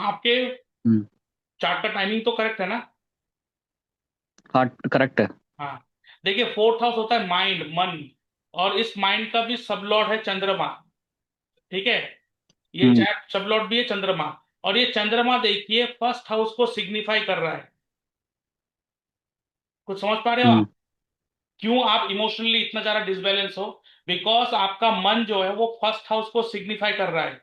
आपके हम्म। चार्ट का टाइमिंग तो करेक्ट है ना? हाँ, करेक्ट है। हाँ। देखिए, फोर्थ हाउस होता है माइंड, मन। और इस माइंड का भी सब लॉर्ड है चंद्रमा। ठीक है। ये हम्म। चैट सब लॉर्ड भी है चंद्रमा। और ये चंद्रमा देखिए फर्स्ट हाउस को सिग्निफाई कर रहा है। कुछ समझ पा रहे हो हम्म। आप? क्यों आप इमोशनली इतना ज्यादा डिसबैलेंस हो? बिकॉज आपका मन जो है वो फर्स्ट हाउस को सिग्निफाई कर रहा है।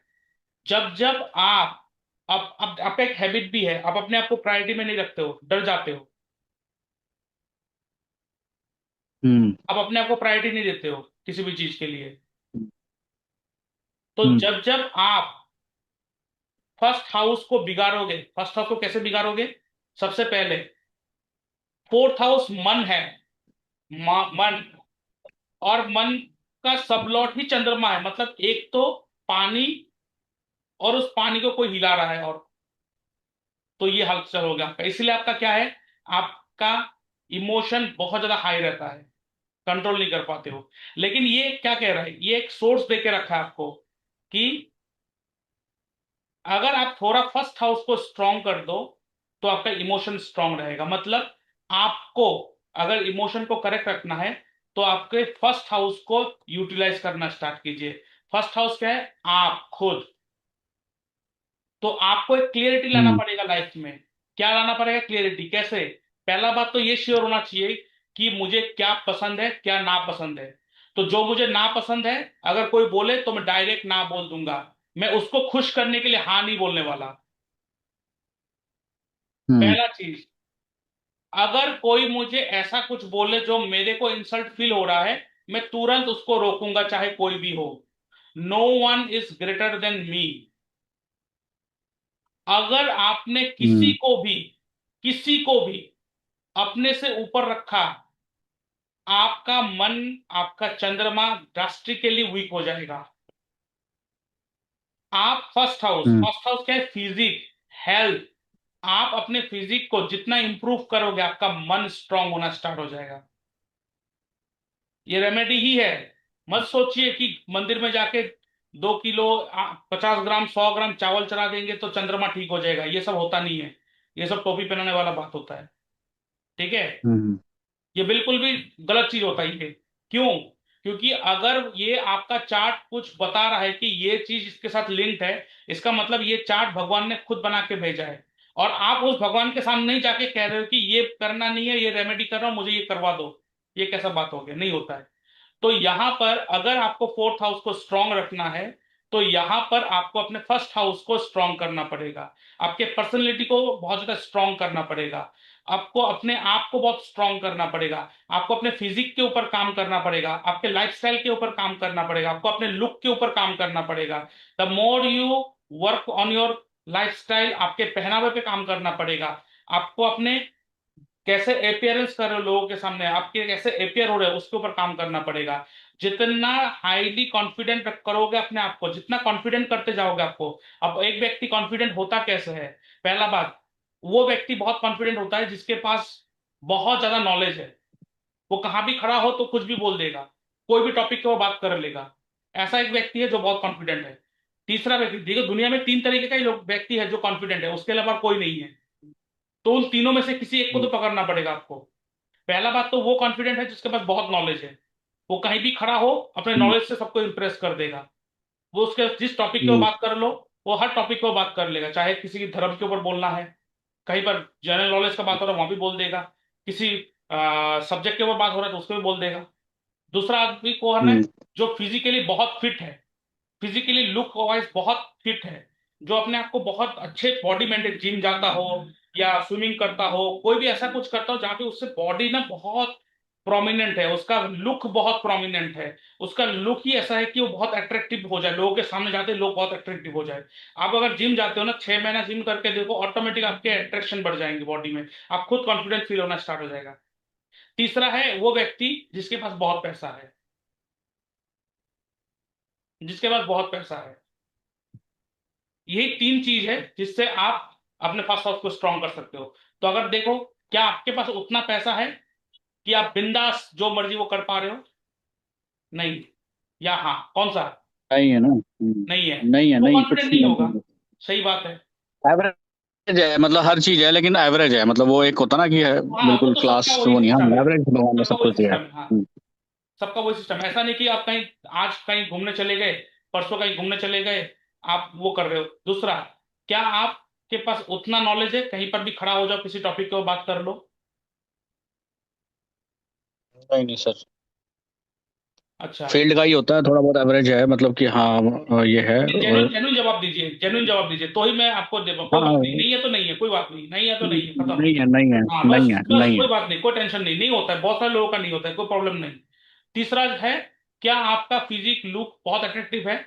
जब जब आप, अब आपका एक हैबिट भी है, आप अपने आप को प्रायोरिटी में नहीं रखते हो, डर जाते हो। हम्म। आप अपने आप को प्रायोरिटी नहीं देते हो किसी भी चीज के लिए। तो हम्म। जब जब आप फर्स्ट हाउस को बिगाड़ोगे, फर्स्ट हाउस को कैसे बिगाड़ोगे? सबसे पहले, फोर्थ हाउस मन है। मन। और मन का सबलॉट ही चंद्रमा है, मतलब एक तो पानी, और उस पानी को कोई हिला रहा है, और तो ये हलचल हो गया आपका। इसलिए आपका क्या है, आपका इमोशन बहुत ज्यादा हाई रहता है, कंट्रोल नहीं कर पाते हो। लेकिन ये क्या कह रहा है, ये एक सोर्स दे के रखा है आपको कि अगर आप थोड़ा फर्स्ट हाउस को स्ट्रांग कर दो तो आपका इमोशन स्ट्रांग रहेगा। मतलब आपको अगर इमोशन को करेक्ट रखना है तो आपके फर्स्ट हाउस को यूटिलाइज करना स्टार्ट कीजिए। फर्स्ट हाउस क्या है? आप खुद। तो आपको एक क्लियरिटी लाना हम्म। पड़ेगा लाइफ में। क्या लाना पड़ेगा क्लियरिटी? कैसे? पहला बात तो ये श्योर होना चाहिए कि मुझे क्या पसंद है, क्या नापसंद है। तो जो मुझे नापसंद है, अगर कोई बोले तो मैं डायरेक्ट ना बोल दूंगा। मैं उसको खुश करने के लिए हाँ नहीं बोलने वाला। हम्म। पहला चीज। अगर कोई मुझे ऐसा कुछ बोले जो मेरे को इंसल्ट फील हो रहा है, मैं तुरंत उसको रोकूंगा, चाहे कोई भी हो। No one is greater than me. अगर आपने हम्म। किसी को भी अपने से ऊपर रखा, आपका मन, आपका चंद्रमा ड्रास्टिकली वीक हो जाएगा। आप हम्म। फर्स्ट हाउस क्या है? Physique, health. आप अपने फिजिक को जितना इंप्रूव करोगे, आपका मन स्ट्रांग होना स्टार्ट हो जाएगा। ये रेमेडी ही है। मत सोचिए कि मंदिर में जाके 2 किलो 50 ग्राम 100 ग्राम चावल चढ़ा देंगे तो चंद्रमा ठीक हो जाएगा। ये सब होता नहीं है। ये सब टोपी पहनाने वाला बात होता है। ठीक है। हम्म। ये बिल्कुल भी गलत चीज होता है ये। क्यों? क्योंकि अगर ये आपका चार्ट कुछ बता रहा है कि ये चीज इसके साथ लिंक्ड है, इसका मतलब ये चार्ट भगवान ने खुद बना के भेजा है। और आप उस भगवान के सामने नहीं जाके कह रहे हो कि ये करना नहीं है, ये रेमेडी कर रहा हूं, मुझे ये करवा दो। ये कैसा बात हो गया? नहीं होता है। तो यहां पर अगर आपको फोर्थ हाउस को स्ट्रांग रखना है, तो यहां पर आपको अपने फर्स्ट हाउस को स्ट्रांग करना पड़ेगा। आपके पर्सनैलिटी को बहुत ज्यादा स्ट्रांग करना पड़ेगा। आपको अपने आप को बहुत स्ट्रांग करना पड़ेगा। आपको अपने फिजिक के ऊपर काम करना पड़ेगा, आपके लाइफस्टाइल के ऊपर काम करना पड़ेगा, आपको अपने लुक के ऊपर काम करना पड़ेगा। The more you work on your lifestyle, आपके पहनावे पे काम करना पड़ेगा। आपको अपने कैसे अपियरेंस कर रहे हो लोगों के सामने, आपके कैसे अपियर हो रहे हो, उसके ऊपर काम करना पड़ेगा। जितना हाईली कॉन्फिडेंट करोगे अपने आप को, जितना कॉन्फिडेंट करते जाओगे आपको। अब एक व्यक्ति कॉन्फिडेंट होता कैसे है? पहला बात, वो व्यक्ति बहुत कॉन्फिडेंट होता है जिसके पास बहुत ज्यादा नॉलेज है। वो कहाँ भी खड़ा हो तो कुछ भी बोल देगा, कोई भी टॉपिक पे वो बात कर लेगा। ऐसा एक व्यक्ति है जो बहुत कॉन्फिडेंट है। तीसरा व्यक्ति, देखो दुनिया में 3 तरीके का ही लोग व्यक्ति है जो कॉन्फिडेंट है, उसके अलावा कोई नहीं है। तो उन तीनों में से किसी एक को तो पकड़ना पड़ेगा आपको। पहला बात तो वो कॉन्फिडेंट है जिसके पास बहुत नॉलेज है। वो कहीं भी खड़ा हो अपने हम्म। नॉलेज से सबको इंप्रेस कर देगा। वो उसके जिस टॉपिक पे वो हम्म। बात कर लो, वो हर टॉपिक पे वो बात कर लेगा। चाहे किसी की धर्म के ऊपर बोलना है, कहीं पर जनरल नॉलेज का बात हो रहा है वहां भी बोल देगा। किसी सब्जेक्ट के ऊपर बात हो रहा है तो उसको भी बोल देगा। दूसरा आदमी कौन है? हम्म। जो फिजिकली बहुत फिट है, फिजिकली लुक वाइज बहुत फिट है, जो अपने आप को बहुत अच्छे बॉडी मेंटेन, जिम जाता हो या स्विमिंग करता हो, कोई भी ऐसा कुछ करता हो जहाँ पे उससे बॉडी ना बहुत प्रोमिनेंट है, उसका लुक बहुत प्रोमिनेंट है। उसका लुक ही ऐसा है कि वो बहुत अट्रैक्टिव हो जाए, लोगों के सामने जाते लोग बहुत अट्रैक्टिव हो जाए। आप अगर जिम जाते हो ना, 6 महीना जिम करके देखो, ऑटोमेटिक आपके अट्रैक्शन बढ़ जाएंगे बॉडी में। आप खुद कॉन्फिडेंस फील होना स्टार्ट हो जाएगा। तीसरा है वो व्यक्ति जिसके पास बहुत पैसा है। जिसके पास बहुत पैसा है। यही 3 चीज है जिससे आप अपने फर्स्ट हाउस को स्ट्रांग कर सकते हो। तो अगर देखो, क्या आपके पास उतना पैसा है कि आप बिंदास जो मर्जी वो कर पा रहे हो? नहीं। या हाँ, कौन सा? नहीं है ना। नहीं है। नहीं है, वो नहीं, कॉन्फिडेंट कुछ नहीं नहीं होगा। है। सही बात है। एवरेज है, मतलब हर चीज है लेकिन एवरेज है, मतलब वो एक होता ना कि है, हाँ, वो बिल्कुल तो सबका क्लास वही वो नहीं सिस्टम है, है, एवरेज भगवान ने सबका सब वही कुछ दिया है। सिस्टम है। हाँ, सबका वही सिस्टम, ऐसा नहीं कि आप कहीं आज कहीं घूमने चले गए, परसों कहीं घूमने चले गए, आप वो कर रहे हो। दूसरा, क्या आपके पास उतना नॉलेज है कहीं पर भी खड़ा हो जाओ किसी टॉपिक को बात कर लो? नहीं नहीं सर, अच्छा, फील्ड का ही होता है, थोड़ा बहुत एवरेज है, मतलब कि हाँ ये है। जेन्युइन और जेन्युइन जवाब दीजिए, जेन्युइन जवाब दीजिए, तो ही मैं आपको दे पाऊँ। कोई बात नहीं, हाँ, नहीं है तो नहीं है, कोई बात नहीं, नहीं है तो नहीं है, खत्म। नहीं है नहीं है हाँ, बस नहीं है बस नहीं है। कोई बात नहीं, कोई टेंशन नहीं, नहीं होता है, बहुत सारे लोगों का नहीं होता है, कोई प्रॉब्लम नहीं। तीसरा है, क्या आपका फिजिक लुक बहुत अट्रैक्टिव है?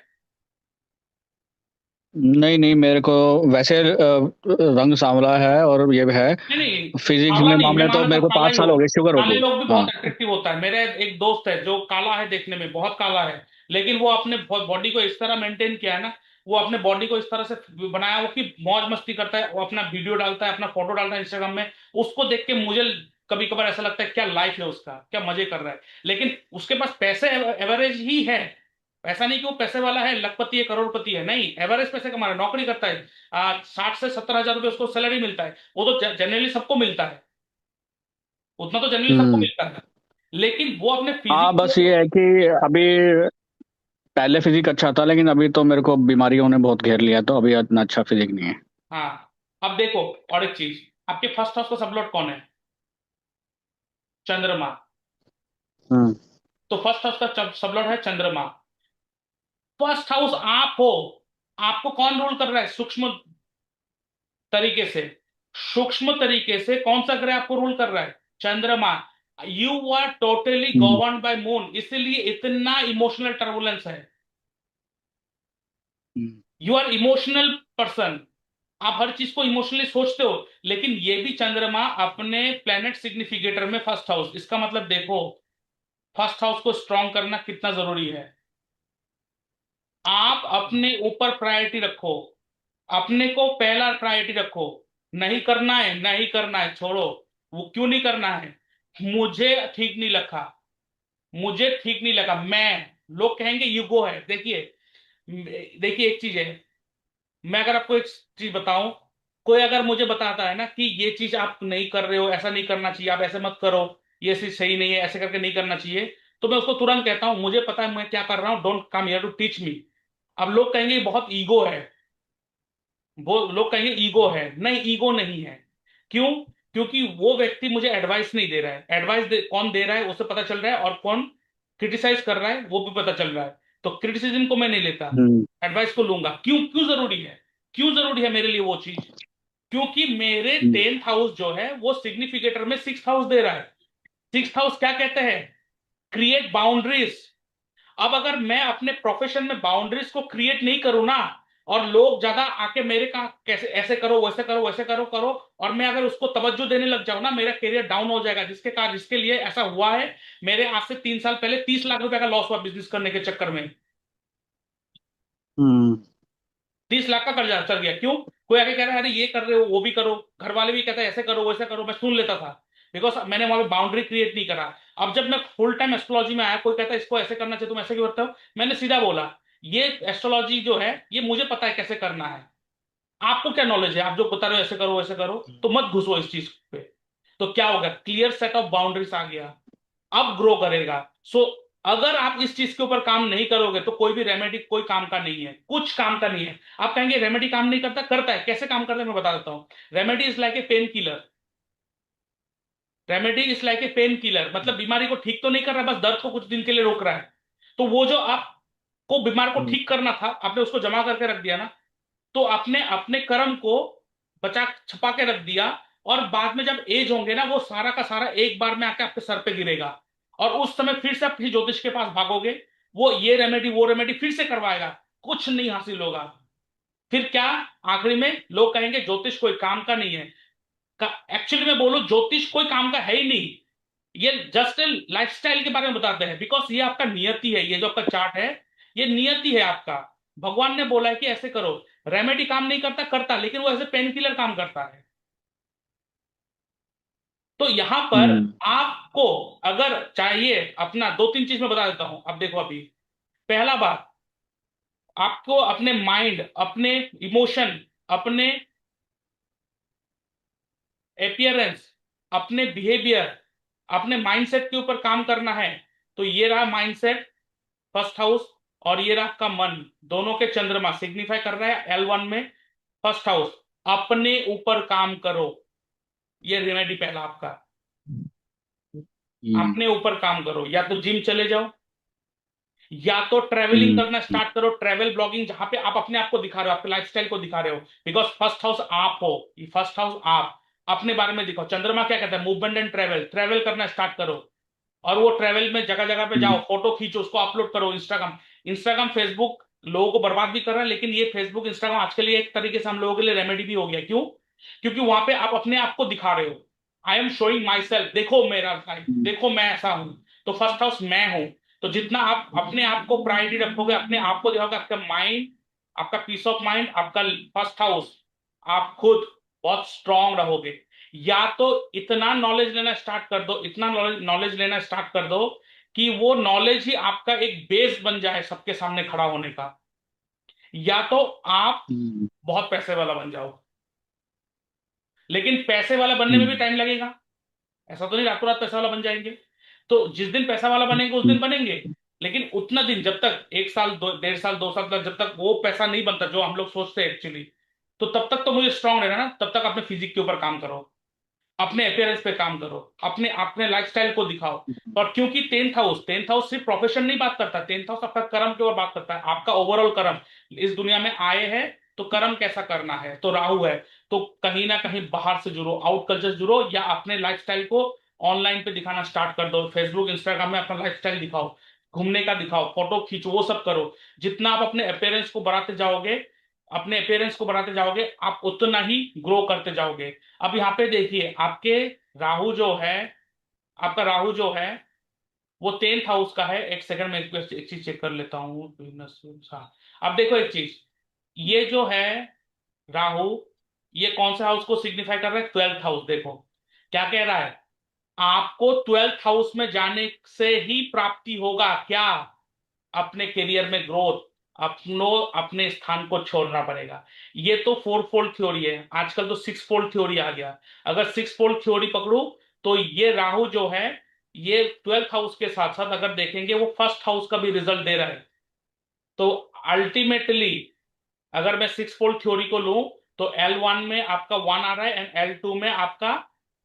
नहीं नहीं, मेरे को वैसे रंग सांवला है और ये भी है। नहीं नहीं, फिजिक्स काला में नहीं, मैं मामले मान तो लेता मेरे हूँ को काला ही 5 साल हो। हो गए, शुगर काले होगी। लोग भी हाँ। बहुत अट्रैक्टिव होता है। मेरा एक दोस्त है जो काला है, देखने में बहुत काला है, लेकिन वो अपने बॉडी को इस तरह मेंटेन किया है ना, वो अपने बॉडी को इस तरह से बनाया, वो कि मौज मस्ती करता है, वो अपना वीडियो डालता है, अपना फोटो डालता है इंस्टाग्राम में। उसको देख के मुझे कभी कभार ऐसा लगता है क्या लाइफ है उसका, क्या मजे कर रहा है। लेकिन उसके पास पैसे एवरेज ही है, ऐसा नहीं कि वो पैसे वाला है, लखपति है, करोड़पति है, नहीं, एवरेज पैसे कमा रहा है, नौकरी करता है, 60 से 70 हजार रुपये उसको सैलरी मिलता है। वो तो जनरली सबको मिलता है, उतना तो जनरली सबको हम्म। मिलता है। लेकिन वो अपने हाँ, फिजिक बस को। ये है कि अभी पहले फिजिक अच्छा था, लेकिन अभी तो मेरे को बीमारियों ने बहुत घेर लिया, तो अभी इतना अच्छा फिजिक नहीं है। हाँ, अब देखो, और एक चीज, आपके फर्स्ट हाउस का सबलॉर्ड कौन है? चंद्रमा। हम्म। तो फर्स्ट हाउस का सबलॉर्ड है चंद्रमा। फर्स्ट हाउस आप हो, आपको कौन रूल कर रहा है सूक्ष्म तरीके से? सूक्ष्म तरीके से कौन सा ग्रह आपको रूल कर रहा है? चंद्रमा। You are totally hmm. Govern by moon, इसीलिए इतना इमोशनल टर्बुलेंस है। Hmm. You are emotional person, आप हर चीज को इमोशनली सोचते हो। लेकिन ये भी चंद्रमा अपने प्लेनेट सिग्निफिकेटर में फर्स्ट हाउस, इसका मतलब देखो फर्स्ट हाउस को स्ट्रांग करना कितना जरूरी है। आप अपने ऊपर प्रायोरिटी रखो, अपने को पहला प्रायोरिटी रखो। नहीं करना है, नहीं करना है, छोड़ो। वो क्यों नहीं करना है? मुझे ठीक नहीं लगा, मुझे ठीक नहीं लगा, मैं, लोग कहेंगे ईगो है। देखिए, देखिए एक चीज है, मैं अगर आपको एक चीज बताऊं, कोई अगर मुझे बताता है ना कि ये चीज आप नहीं कर रहे हो, ऐसा नहीं करना चाहिए, आप ऐसे मत करो, ये चीज सही नहीं है, ऐसे करके नहीं करना चाहिए, तो मैं उसको तुरंत कहता हूं मुझे पता है मैं क्या कर रहा हूं, don't come here to teach me. अब लोग कहेंगे ये बहुत ईगो है, वो लोग कहेंगे ईगो है, नहीं, ईगो नहीं है। क्यों? क्योंकि वो व्यक्ति मुझे एडवाइस नहीं दे रहा है, एडवाइस कौन दे रहा है उसे पता चल रहा है, और कौन क्रिटिसाइज कर रहा है वो भी पता चल रहा है। तो क्रिटिसिज्म को मैं नहीं लेता, हम्म। एडवाइस को लूंगा। क्यों, क्यों जरूरी है? क्यों जरूरी है मेरे लिए वो चीज? क्योंकि मेरे हम्म। 10th हाउस जो है वो सिग्निफिकेटर में 6th हाउस दे रहा है। 6th हाउस क्या कहते हैं? Create boundaries. अब अगर मैं अपने प्रोफेशन में बाउंड्रीज को क्रिएट नहीं करूं ना, और लोग ज्यादा आके मेरे का कैसे ऐसे करो, वैसे करो, वैसे करो करो, और मैं अगर उसको तवज्जो देने लग जाऊं ना, मेरा करियर डाउन हो जाएगा। जिसके कारण, जिसके लिए ऐसा हुआ है, मेरे आज से 3 साल पहले 30 लाख रुपए का लॉस हुआ बिजनेस करने के चक्कर में। हम्म। 30 लाख का कर्जा चल गया। क्यों? कोई आके कह रहा है अरे ये कर रहे हो, वो भी करो, घर वाले भी कहते हैं ऐसे करो, वैसे करो, मैं सुन लेता था, बिकॉज मैंने वहां पे बाउंड्री क्रिएट नहीं करा। अब जब मैं फुल टाइम एस्ट्रोलॉजी में आया, कोई कहता है इसको ऐसे करना चाहिए, तुम ऐसे क्यों करते हो, मैंने सीधा बोला ये एस्ट्रोलॉजी जो है ये मुझे पता है कैसे करना है, आपको क्या नॉलेज है? आप जो बता रहे हो ऐसे करो, वैसे करो, तो मत घुसो इस चीज पे। तो क्या होगा, क्लियर सेट ऑफ बाउंड्रीज आ गया, अब ग्रो करेगा। सो अगर आप इस चीज के ऊपर काम नहीं करोगे तो कोई भी रेमेडी कोई काम का नहीं है, कुछ काम का नहीं है। आप कहेंगे रेमेडी काम नहीं करता, करता है, कैसे काम करता है मैं बता देता हूँ। Remedy is like a pain killer, remedy is like a pain killer, मतलब बीमारी को ठीक तो नहीं कर रहा है, बस दर्द को कुछ दिन के लिए रोक रहा है। तो वो जो आपको बीमार को हम्म। ठीक करना था, आपने उसको जमा करके रख दिया ना, तो आपने अपने कर्म को बचा छुपा के रख दिया, और बाद में जब एज होंगे ना, वो सारा का सारा एक बार में आके आपके सर पे गिरेगा, और उस समय फिर से आप किसी ज्योतिष के पास भागोगे, वो ये रेमेडी वो रेमेडी फिर से करवाएगा, कुछ नहीं हासिल होगा। फिर क्या? आखिरी में लोग कहेंगे ज्योतिष कोई काम का नहीं है। एक्चुअली में बोलो, ज्योतिष कोई काम का है ही नहीं, ये जस्ट लाइफस्टाइल के बारे में बताते हैं, बिकॉज ये आपका नियति है, ये जो आपका चार्ट है ये नियति है आपका। भगवान ने बोला है कि ऐसे करो, रेमेडी काम नहीं करता, करता, लेकिन वो ऐसे पेन किलर काम करता है। तो यहां पर हम्म। आपको अगर चाहिए अपना, दो तीन चीज मैं बता देता हूं। अब देखो, अभी पहला बात, आपको अपने माइंड, अपने इमोशन, अपने अपियरेंस, अपने बिहेवियर, अपने माइंडसेट के ऊपर काम करना है, तो ये रहा माइंडसेट, फर्स्ट हाउस, और ये रहा आपका मन, दोनों के चंद्रमा सिग्निफाई कर रहा है L1 में फर्स्ट हाउस। अपने ऊपर काम करो, ये रेमेडी पहला आपका। हम्म। अपने ऊपर काम करो, या तो जिम चले जाओ, या तो ट्रेवलिंग हम्म। करना स्टार्ट करो, ट्रेवल ब्लॉगिंग, जहां पे आप अपने आप को दिखा रहे हो, आपके लाइफस्टाइल को दिखा रहे हो, बिकॉज फर्स्ट हाउस आप हो, ये फर्स्ट हाउस आप अपने बारे में दिखाओ। चंद्रमा क्या कहता है, मूवमेंट एंड ट्रेवल, ट्रेवल करना स्टार्ट करो, और वो ट्रेवल में जगह जगह पे जाओ, हम्म। फोटो खींचो, उसको अपलोड करो इंस्टाग्राम। इंस्टाग्राम फेसबुक लोगों को बर्बाद भी कर रहा है, लेकिन ये फेसबुक इंस्टाग्राम आज के लिए एक तरीके से हम लोगों के लिए रेमेडी भी हो गया। क्यों? क्योंकि वहां पे आप अपने आप को दिखा रहे हो, I am showing my self, देखो मेरा लाइफ, हम्म। देखो मैं ऐसा हूं। तो फर्स्ट हाउस मैं हूं। तो जितना आप अपने आप को प्रायोरिटी रखोगे, अपने आप को दिखाओगे, आपका माइंड, आपका पीस ऑफ माइंड, आपका फर्स्ट हाउस, आप खुद बहुत स्ट्रांग रहोगे। या तो इतना नॉलेज लेना स्टार्ट कर दो, इतना नॉलेज नॉलेज लेना स्टार्ट कर दो कि वो नॉलेज ही आपका एक बेस बन जाए सबके सामने खड़ा होने का। या तो आप हम्म। बहुत पैसे वाला बन जाओ, लेकिन पैसे वाला बनने में भी हम्म। टाइम लगेगा। ऐसा तो नहीं रातों रात पैसा वाला बन जाएंगे। तो जिस दिन पैसा वाला बनेंगे उस दिन हम्म। बनेंगे, लेकिन उतना दिन, जब तक 1 साल, 1.5 साल, 2 साल तक, जब तक वो पैसा नहीं बनता जो हम लोग सोचते हैं एक्चुअली, तो तब तक तो मुझे स्ट्रांग रहना ना, तब तक अपने फिजिक के ऊपर काम करो, अपने अपियरेंस पे काम करो, अपने अपने लाइफस्टाइल को दिखाओ। और क्योंकि टेंथ हाउस सिर्फ प्रोफेशन नहीं बात करता, टेंथ हाउस आपका कर्म के ऊपर बात करता है, आपका ओवरऑल कर्म। इस दुनिया में आए हैं तो कर्म कैसा करना है, तो राहु है, तो कहीं ना कहीं बाहर से जुड़ो, आउट कल्चर जुड़ो, या अपने लाइफस्टाइल को ऑनलाइन पे दिखाना स्टार्ट कर दो, फेसबुक इंस्टाग्राम में अपना लाइफस्टाइल दिखाओ, घूमने का दिखाओ, फोटो खींचो, वो सब करो। जितना आप अपने अपेयरेंस को बढ़ाते जाओगे, अपने अपेयरेंस को बढ़ाते जाओगे, आप उतना ही ग्रो करते जाओगे। अब यहाँ पे देखिए, आपके राहु जो है, आपका राहु जो है वो 10th हाउस का है। एक सेकंड में एक चीज चेक कर लेता हूँ, हाँ। अब देखो एक चीज, ये जो है राहु, ये कौन से हाउस को सिग्निफाई कर रहा है, 12th हाउस। देखो क्या कह रहा है, आपको 12th हाउस में जाने से ही प्राप्ति होगा क्या, अपने करियर में ग्रोथ, अपने स्थान को छोड़ना पड़ेगा। ये तो 4 फोल्ड थ्योरी है, आजकल तो 6 फोल्ड थ्योरी आ गया। अगर 6 फोल्ड थ्योरी पकड़ू, तो ये राहु जो है, ये 12th हाउस के साथ साथ अगर देखेंगे वो फर्स्ट हाउस का भी रिजल्ट दे रहा है। तो अल्टीमेटली अगर मैं 6 फोल्ड थ्योरी को लूं, तो L1 में आपका 1 आ रहा है एंड L2 में आपका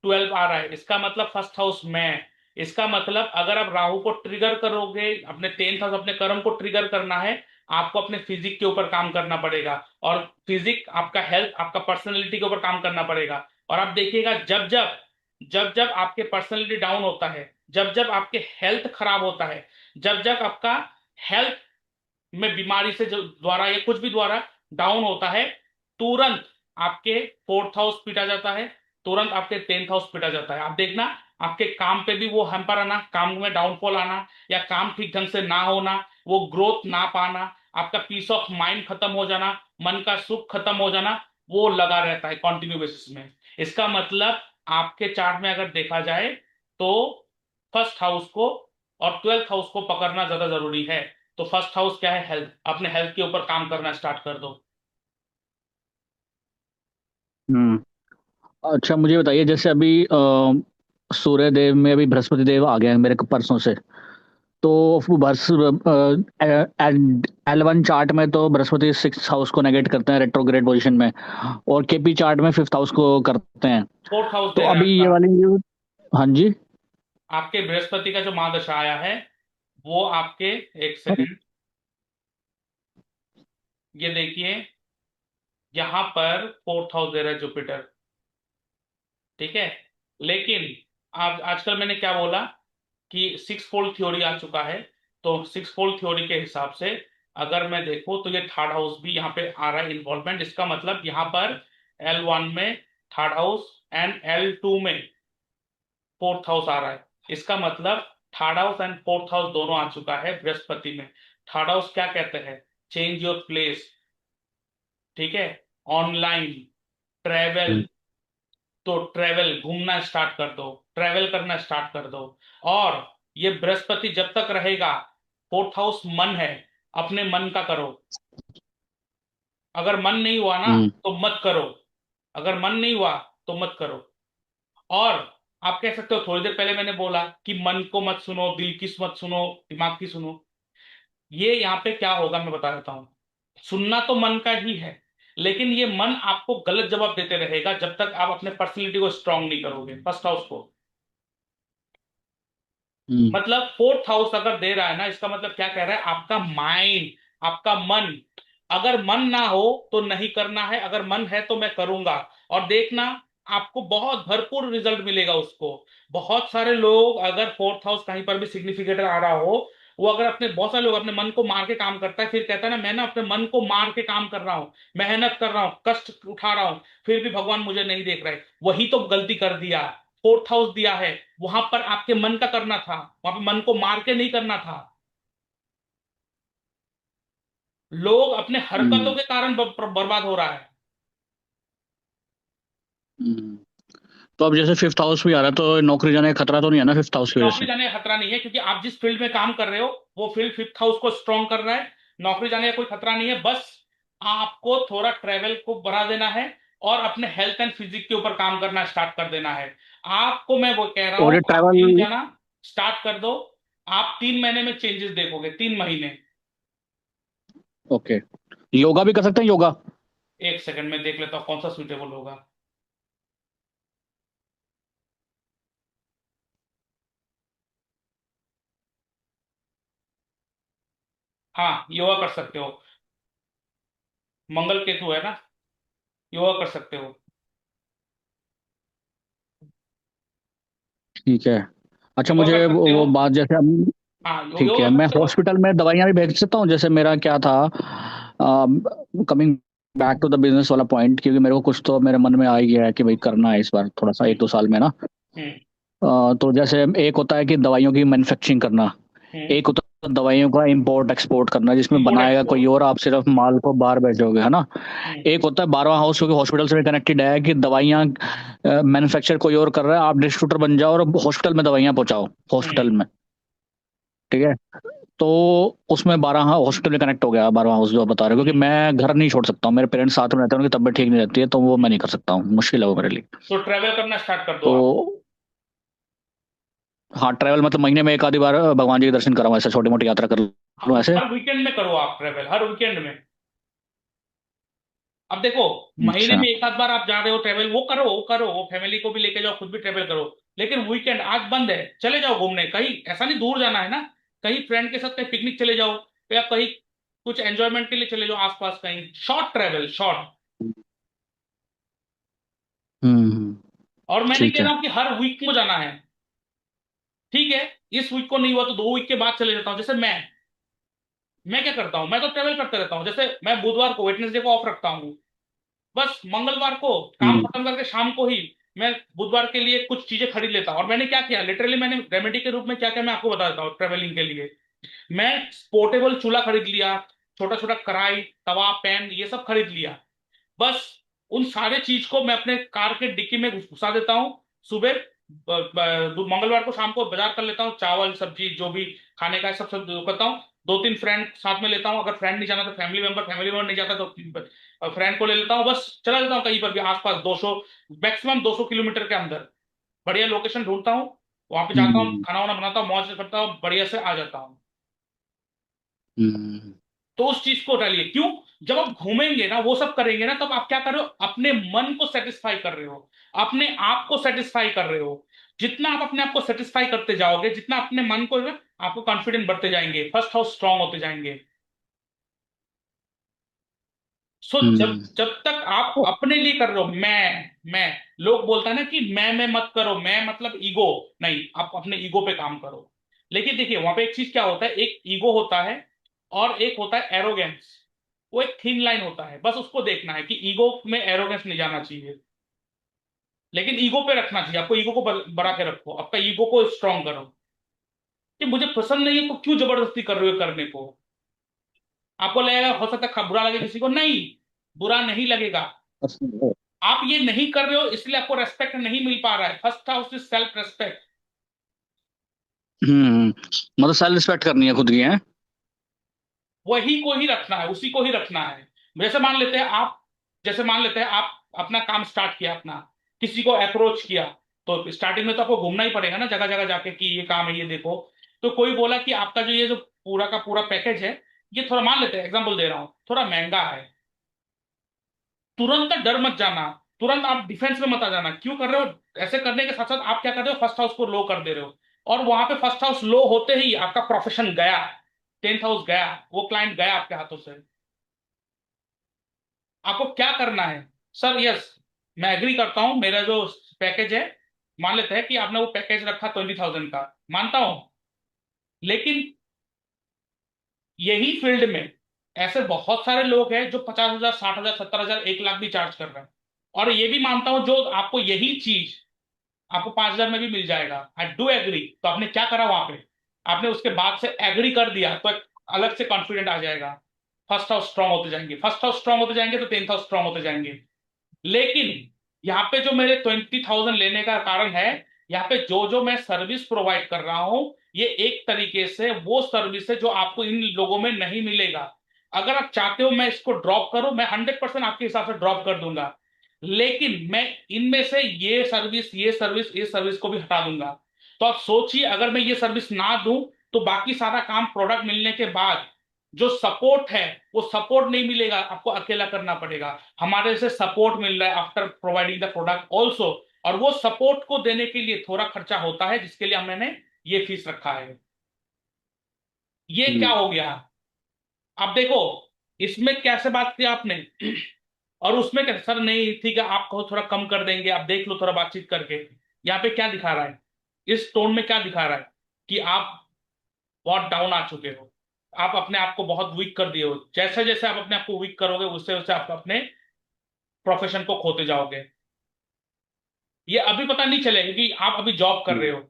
12 आ रहा है, इसका मतलब फर्स्ट हाउस में। इसका मतलब अगर आप राहु को ट्रिगर करोगे, अपने 10th हाउस, अपने कर्म को ट्रिगर करना है, आपको अपने फिजिक के ऊपर काम करना पड़ेगा, और फिजिक आपका हेल्थ, आपका पर्सनैलिटी के ऊपर काम करना पड़ेगा। और आप देखिएगा, जब जब आपके पर्सनैलिटी डाउन होता है, जब जब आपके हेल्थ खराब होता है, जब जब आपका हेल्थ में बीमारी से जो द्वारा या कुछ भी द्वारा डाउन होता है, तुरंत आपके 4th हाउस पीटा जाता है, तुरंत आपके 10th हाउस पीटा जाता है। आप देखना, आपके काम पे भी वो हैम्पर आना, काम में डाउनफॉल आना, या काम ठीक ढंग से ना होना, वो ग्रोथ ना पाना, आपका पीस ऑफ माइंड खत्म हो जाना, मन का सुख खत्म हो जाना, वो लगा रहता है कॉन्टिन्यू बेसिस में। इसका मतलब आपके चार्ट में अगर देखा जाए, तो फर्स्ट हाउस को और 12th हाउस को पकड़ना ज्यादा जरूरी है। तो फर्स्ट हाउस क्या है, हेल्थ, अपने हेल्थ के ऊपर काम करना स्टार्ट कर दो। हम्म। अच्छा मुझे बताइए, जैसे अभी सूर्य देव में अभी बृहस्पति देव आ गए हैं मेरे को परसों से। तो वो बस L1 चार्ट में तो बृहस्पति सिक्स हाउस को नेगेट करते हैं रेट्रोग्रेड पोजीशन में, और केपी चार्ट में फिफ्थ हाउस को करते हैं। 4th हाउस तो दे रहा है अभी ये आपका। वाली हाँ जी। आपके बृहस्पति का जो महादशा आया है, वो आपके, एक सेकंड, ये देखिए, यहां पर 4th हाउस दे रहा है जुपिटर, ठीक है। लेकिन आप, आजकल मैंने क्या बोला कि 6 फोल्ड थ्योरी आ चुका है, तो 6 फोल्ड थ्योरी के हिसाब से अगर मैं देखूं, तो ये थर्ड हाउस भी यहाँ पे आ रहा है इन्वॉल्वमेंट। इसका मतलब यहाँ पर L1 में थर्ड हाउस एंड L2 में 4th हाउस आ रहा है। इसका मतलब third house and 4th house दोनों आ चुका है बृहस्पति में। थर्ड हाउस क्या कहते हैं, चेंज योर प्लेस, ठीक है, ऑनलाइन, ट्रेवल। हम्म। तो ट्रेवल, घूमना स्टार्ट कर दो, ट्रेवल करना स्टार्ट कर दो। और ये बृहस्पति जब तक रहेगा, 4th हाउस मन है, अपने मन का करो। अगर मन नहीं हुआ ना, हम्म। तो मत करो, अगर मन नहीं हुआ तो मत करो। और आप कह सकते हो थोड़ी देर पहले मैंने बोला कि मन को मत सुनो, दिल की मत सुनो, दिमाग की सुनो। ये यहाँ पे क्या होगा मैं बता देता हूँ। सुनना तो मन का ही है, लेकिन ये मन आपको गलत जवाब देते रहेगा जब तक आप अपने पर्सनैलिटी को स्ट्रांग नहीं करोगे, फर्स्ट हाउस को। हम्म। मतलब फोर्थ हाउस अगर दे रहा है ना, इसका मतलब क्या कह रहा है, आपका माइंड, आपका मन। अगर मन ना हो तो नहीं करना है, अगर मन है तो मैं करूंगा। और देखना, आपको बहुत भरपूर रिजल्ट मिलेगा उसको। बहुत सारे लोग, अगर फोर्थ हाउस कहीं पर भी सिग्निफिकेटर आ रहा हो, वो अगर अपने, बहुत सारे लोग अपने मन को मार के काम करता है, फिर कहता है ना मैं ना अपने मन को मार के काम कर रहा हूँ, मेहनत कर रहा हूँ, कष्ट उठा रहा हूँ, फिर भी भगवान मुझे नहीं देख रहे। वही तो गलती कर दिया। फोर्थ हाउस दिया है, वहां पर आपके मन का करना था, वहां पे मन को मार के नहीं करना था। लोग अपने हरकतों हम्म। के कारण बर्बाद हो रहा है। हम्म। तो अब जैसे फिफ्थ हाउस भी आ रहा है, तो नौकरी जाने का खतरा तो नहीं है ना फिफ्थ हाउस की वजह नौकरी से? जाने का खतरा नहीं है, क्योंकि आप जिस फील्ड में काम कर रहे हो वो फील्ड फिफ्थ हाउस को स्ट्रॉन्ग कर रहा है। नौकरी जाने का कोई खतरा नहीं है, बस आपको थोड़ा ट्रेवल को बढ़ा देना है और अपने हेल्थ एंड फिजिक के ऊपर काम करना स्टार्ट कर देना है। आपको मैं वो कह रहा और हूँ, ये आप जिम ट्रैवल। जाना स्टार्ट कर दो। आप 3 महीने में चेंजेस देखोगे, 3 महीने। ओके। योगा भी कर सकते हैं, योगा? एक सेकंड में देख लेता हूँ कौन सा सूटेबल होगा। हाँ, योगा कर सकते हो। मंगल केतु है ना, योगा कर सकते हो। ठीक है। अच्छा, योगा कर मुझे सकते हो। वो बात जैसे हम। हाँ, ठीक योगा है, कर मैं सकते हो। हॉस्पिटल में दवाइयाँ भी भेज सकता हूँ? जैसे मेरा क्या था, coming back to the business वाला पॉइंट, क्योंकि मेरे को कुछ तो मेरे मन में आ ही गया है कि भाई करना है इस बार थोड़ा सा, हम्म। 1-2 साल में ना। हम्म। तो जैसे एक होता है कि दवाइयों की मैन्युफैक्चरिंग करना, हम्म। एक होता है दवाइयों का इंपोर्ट एक्सपोर्ट करना, जिसमें इंपोर्ट बनाएगा कोई एक्सपोर्ट। और, आप सिर्फ माल को बाहर भेजोगे, है ना? हम्म। एक होता है 12वां हाउस, क्योंकि हॉस्पिटल से भी कनेक्टेड है, कि दवाइयाँ मैन्युफैक्चर कोई और कर रहा है, आप डिस्ट्रीब्यूटर बन जाओ और हॉस्पिटल में दवाइयाँ पहुंचाओ, हॉस्पिटल हम्म। में। ठीक है। तो उसमें 12 हॉस्पिटल में कनेक्ट हो गया 12वां हाउस जो आप बता रहे हो, क्योंकि हम्म। मैं घर नहीं छोड़ सकता हूँ, मेरे पेरेंट्स साथ में रहते हैं, उनकी तबीयत ठीक नहीं रहती है, तो वो मैं हम्म। नहीं कर सकता हूँ, मुश्किल है वो मेरे लिए। तो ट्रेवल करना स्टार्ट कर दो तो आप। हाँ, ट्रैवल मतलब महीने में एक आधी बार भगवान जी के दर्शन कराऊँ, ऐसे छोटी मोटी यात्रा कर लूँ ऐसे। हर वीकेंड में करो आप ट्रेवल, हर वीकेंड में। अब देखो, महीने अच्छा। में एक आध बार आप जा रहे हो ट्रेवल, वो करो, वो करो, वो फैमिली को भी लेके जाओ, खुद भी ट्रेवल करो। लेकिन वीकेंड आज बंद है, चले जाओ घूमने कहीं, ऐसा नहीं दूर जाना है ना। कहीं फ्रेंड के साथ कहीं पिकनिक चले जाओ, या कहीं कुछ एंजॉयमेंट के लिए चले जाओ आसपास, कहीं शॉर्ट ट्रेवल, शॉर्ट। हम्म। और मैं नहीं ठीक कह है। रहा हूं कि हर वीक को जाना है। ठीक है, इस वीक को नहीं हुआ तो 2 वीक के बाद चले जाता हूँ। जैसे मैं क्या करता हूँ, मैं तो ट्रेवल करते रहता हूँ। जैसे मैं बुधवार को, वेडनेसडे को ऑफ रखता हूँ, बस मंगलवार को काम हम्म। खत्म करके शाम को ही मैं बुधवार के लिए कुछ चीजें खरीद लेता हूँ। और मैंने क्या किया, लिटरली मैंने रेमेडी के रूप में क्या किया, मैं आपको बता देता हूँ ट्रेवलिंग के लिए। मैं पोर्टेबल चूल्हा खरीद लिया, छोटा छोटा कढ़ाई, तवा, पैन, ये सब खरीद लिया। बस उन सारे चीज को मैं अपने कार के डिक्की में घुसा देता हूँ। सुबह मंगलवार को शाम को बाजार कर लेता हूँ, चावल सब्जी जो भी खाने का है सब सब करता हूँ। 2-3 फ्रेंड साथ में लेता हूँ, अगर फ्रेंड नहीं जाना तो फैमिली मेंबर नहीं जाता तो फ्रेंड को ले लेता हूँ। बस चला जाता हूँ कहीं पर भी आसपास, 200, मैक्सिमम 200 किलोमीटर के अंदर बढ़िया लोकेशन ढूंढता हूँ, वहां पे जाता हूँ, हम्म। खाना वाना बनाता हूँ, मौज करता हूँ, बढ़िया से आ जाता हूँ। हम्म। तो उस चीज को टालिए, क्यों? जब आप घूमेंगे ना, वो सब करेंगे ना, तब आप क्या कर रहे हो, अपने मन को सेटिस्फाई कर रहे हो, अपने आप को सेटिस्फाई कर रहे हो। जितना आप अपने आप को सेटिस्फाई करते जाओगे, जितना अपने मन को ना, आपको कॉन्फिडेंट बढ़ते जाएंगे, फर्स्ट हाउस स्ट्रांग होते जाएंगे। सो जब हम्म। जब तक आप अपने लिए कर रहे हो, मैं, लोग बोलता है ना कि मैं मत करो, मैं मतलब ईगो। नहीं, आप अपने ईगो पे काम करो। लेकिन देखिए, वहां पे एक चीज क्या होता है, एक ईगो होता है और एक होता है एरोगेंस। वो एक थिन लाइन होता है, बस उसको देखना है कि ईगो में एरोगेंस नहीं जाना चाहिए, लेकिन ईगो पे रखना चाहिए। आपको ईगो को बढ़ा के रखो, आपका ईगो को स्ट्रांग करो कि मुझे पसंद नहीं है तो क्यों जबरदस्ती कर रहे हो करने को। आपको लगेगा, हो सकता है बुरा लगे किसी को, नहीं, बुरा नहीं लगेगा। आप ये नहीं कर रहे हो इसलिए आपको रेस्पेक्ट नहीं मिल पा रहा है। First house is self respect. मतलब सेल्फ रिस्पेक्ट करनी है खुद की, है? वही को ही रखना है, उसी को ही रखना है। जैसे मान लेते हैं आप, जैसे मान लेते हैं आप अपना काम स्टार्ट किया, अपना किसी को अप्रोच किया, तो स्टार्टिंग में तो आपको घूमना ही पड़ेगा ना जगह जगह जाके कि ये काम है ये देखो। तो कोई बोला कि आपका जो ये जो पूरा का पूरा पैकेज है, ये थोड़ा मान लेते हैं, एग्जाम्पल दे रहा हूँ, थोड़ा महंगा है। तुरंत डर मत जाना, तुरंत आप डिफेंस में मत आ जाना। क्यों कर रहे हो? ऐसे करने के साथ साथ आप क्या कर रहे हो, फर्स्ट हाउस को लो कर दे रहे हो। और वहां पे फर्स्ट हाउस लो होते ही आपका प्रोफेशन गया, 10th हाउस गया, वो क्लाइंट गया आपके हाथों से। आपको क्या करना है? सर यस, मैं एग्री करता हूं, मेरा जो पैकेज है, मान लेते हैं कि आपने वो पैकेज रखा 20,000 का, मानता हूं। लेकिन यही फील्ड में ऐसे बहुत सारे लोग हैं जो 50,000, 60,000, 70,000, 1 लाख भी चार्ज कर रहे हैं। और ये भी मानता हूं जो आपको यही चीज आपको 5,000 में भी मिल जाएगा, आई डू एग्री। तो आपने क्या करा वहां पे? आपने उसके बाद से एग्री कर दिया तो एक अलग से कॉन्फिडेंट आ जाएगा। फर्स्ट हाउस स्ट्रांग होते जाएंगे, फर्स्ट हाउस स्ट्रांग होते जाएंगे तो 10th हाउस स्ट्रांग होते जाएंगे। लेकिन यहाँ पे जो मेरे 20,000 लेने का कारण है, यहाँ पे जो जो मैं सर्विस प्रोवाइड कर रहा हूं, ये एक तरीके से वो सर्विस है जो आपको इन लोगों में नहीं मिलेगा। अगर आप चाहते हो मैं इसको ड्रॉप करूं, मैं 100% आपके हिसाब से ड्रॉप कर दूंगा। लेकिन मैं इनमें से ये सर्विस, ये सर्विस, ये सर्विस को भी हटा दूंगा। तो आप सोचिए, अगर मैं ये सर्विस ना दूं तो बाकी सारा काम प्रोडक्ट मिलने के बाद जो सपोर्ट है, वो सपोर्ट नहीं मिलेगा, आपको अकेला करना पड़ेगा। हमारे से सपोर्ट मिल रहा है after providing the product also. और वो सपोर्ट को देने के लिए थोड़ा खर्चा होता है, जिसके लिए मैंने ये फीस रखा है। ये क्या हम्म। हो गया? आप देखो, इसमें कैसे बात की आपने और उसमें क्या, सर नहीं ठीक है, आप कहो थोड़ा कम कर देंगे, आप देख लो थोड़ा बातचीत करके। यहाँ पे क्या दिखा रहा है, इस टोन में क्या दिखा रहा है कि आप बहुत डाउन आ चुके हो, आप अपने आप को बहुत वीक कर दिए हो। जैसे जैसे आप अपने आप को वीक करोगे, उससे उससे आप अपने प्रोफेशन को खोते जाओगे। ये अभी पता नहीं चलेगा कि आप अभी जॉब कर रहे हम्म। हो,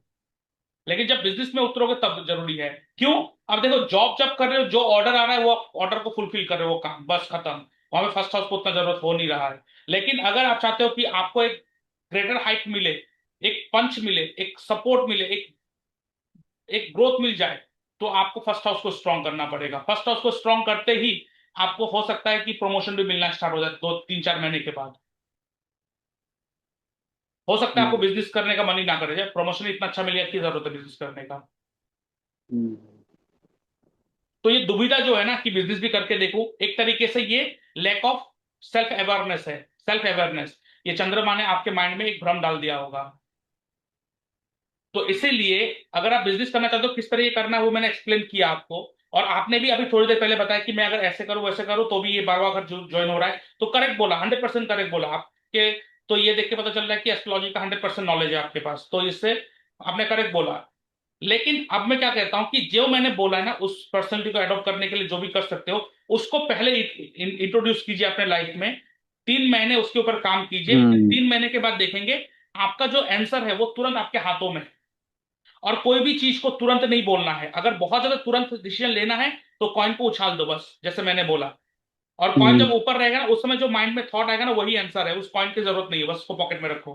लेकिन जब बिजनेस में उतरोगे तब जरूरी है। क्यों? अब देखो, जॉब जब कर रहे हो, जो ऑर्डर आ रहा है वो ऑर्डर को फुलफिल कर रहे हो, वो काम बस खत्म। वहां पे फर्स्ट हाउस को उतना जरूरत हो नहीं रहा है। लेकिन अगर आप चाहते हो कि आपको एक ग्रेटर हाइट मिले, एक पंच मिले, एक सपोर्ट मिले, एक एक ग्रोथ मिल जाए, तो आपको फर्स्ट हाउस को स्ट्रॉन्ग करना पड़ेगा। फर्स्ट हाउस को स्ट्रॉन्ग करते ही आपको हो सकता है कि प्रमोशन भी मिलना स्टार्ट हो जाए 2, 3, 4 महीने के बाद। हो सकता है आपको हम्म। बिजनेस करने का मन ही ना करे, जब प्रमोशन इतना अच्छा मिल गया, की जरूरत है बिजनेस करने का। हम्म। तो ये दुविधा जो है ना कि बिजनेस भी करके देखो, एक तरीके से ये लैक ऑफ सेल्फ अवेयरनेस है। सेल्फ अवेयरनेस, ये चंद्रमा ने आपके माइंड में एक भ्रम डाल दिया होगा। तो इसीलिए अगर आप बिजनेस करना चाहते हो, किस तरह ये करना है वो मैंने एक्सप्लेन किया आपको। और आपने भी अभी थोड़ी देर पहले बताया कि मैं अगर ऐसे करूं वैसे करूं तो भी ये बार बार ज्वाइन हो रहा है, तो करेक्ट बोला, 100% करेक्ट बोला आपके। तो ये देख के पता चल रहा है कि एस्ट्रोलॉजी का 100% नॉलेज है आपके पास, तो इससे आपने करेक्ट बोला। लेकिन अब मैं क्या कहता हूं कि जो मैंने बोला है ना, उस पर्सनलिटी को अडॉप्ट करने के लिए जो भी कर सकते हो, उसको पहले इंट्रोड्यूस कीजिए अपने लाइफ में। 3 महीने उसके ऊपर काम कीजिए, हम्म। 3 महीने के बाद देखेंगे आपका जो आंसर है वो तुरंत आपके हाथों में है। और कोई भी चीज को तुरंत नहीं बोलना है, अगर बहुत ज्यादा तुरंत डिसीजन लेना है तो कॉइन को उछाल दो बस, जैसे मैंने बोला। और कॉइन जब हम्म। ऊपर रहेगा ना, उस समय जो माइंड में थॉट आएगा ना, वही आंसर है, उस कॉइन की जरूरत नहीं है, बस उसको पॉकेट में रखो।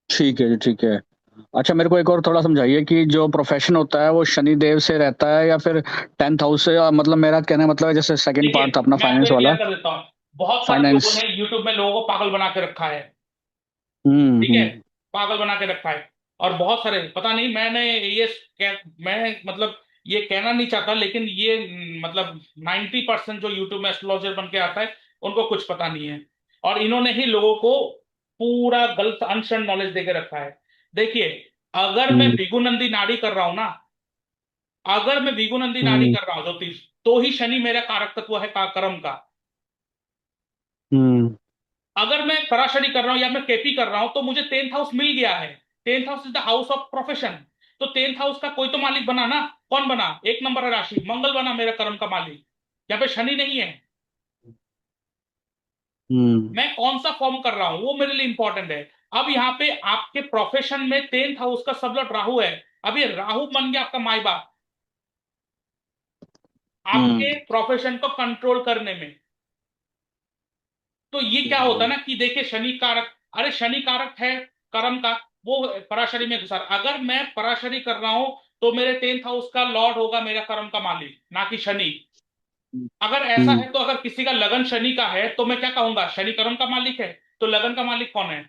ठीक है जी, ठीक है। अच्छा, मेरे को एक और थोड़ा समझाइए कि जो प्रोफेशन होता है वो शनि देव से रहता है या फिर 10th हाउस से, मतलब मेरा कहने का मतलब है जैसे सेकंड देखिए, पार्ट था अपना मैं आपको फाइनेंस एक वाला। क्लियर कर देता हूँ। बहुत सारे लोगों फाइनेंस। ने यूट्यूब में लोगों को पागल बना के रखा है। हम्म। ठीक है, हम्म। पागल बना के रखा है। और बहुत सारे, पता नहीं, मैंने ये मैं मतलब ये कहना नहीं चाहता, लेकिन ये मतलब 90% जो यूट्यूब में एस्ट्रोलॉजर बन के आता है, उनको कुछ पता नहीं है। और इन्होंने ही लोगों को पूरा गलत अनशन नॉलेज देके रखा है। देखिए, अगर मैं हम्म। बिगुनंदी नाड़ी कर रहा हूं ना, अगर मैं बिगुनंदी नाड़ी हम्म। कर रहा हूं ज्योतिष, तो ही शनि मेरा कारक तत्व है कर्म का। हम्म। अगर मैं पराशरी कर रहा हूं या मैं केपी कर रहा हूं, तो मुझे 10th हाउस मिल गया है। 10th house is the house of profession. तो 10th हाउस का कोई तो मालिक बना ना। कौन बना? 1 नंबर है राशि, मंगल बना मेरा कर्म का मालिक। यहाँ पे शनि नहीं है। हम्म। मैं कौन सा फॉर्म कर रहा हूं वो मेरे लिए इंपॉर्टेंट है। अब यहाँ पे आपके प्रोफेशन में 10th हाउस का सबलट राहु है। अब ये राहु बन गया आपका माई बाप, हम्म। आपके प्रोफेशन को कंट्रोल करने में। तो ये क्या होता है ना कि देखिए, शनि कारक, अरे शनि कारक है कर्म का, वो पराशरी में घुसा। अगर मैं पराशरी कर रहा हूं तो मेरे 10th हाउस का लॉर्ड होगा मेरा कर्म का मालिक, ना कि शनि। अगर ऐसा हम्म। है तो अगर किसी का लगन शनि का है तो मैं क्या कहूंगा, शनि कर्म का मालिक है, तो लगन का मालिक कौन है?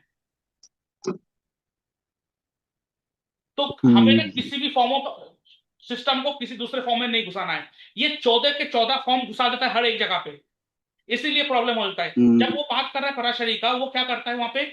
तो हमें ना हम्म किसी भी फॉर्म ऑफ सिस्टम को किसी दूसरे फॉर्म में नहीं घुसाना है। ये 14 के 14 फॉर्म घुसा देता है हर एक जगह पे, इसीलिए प्रॉब्लम होता है। जब हम्म वो बात कर रहा है पराशरी का, वो क्या करता है वहां पे,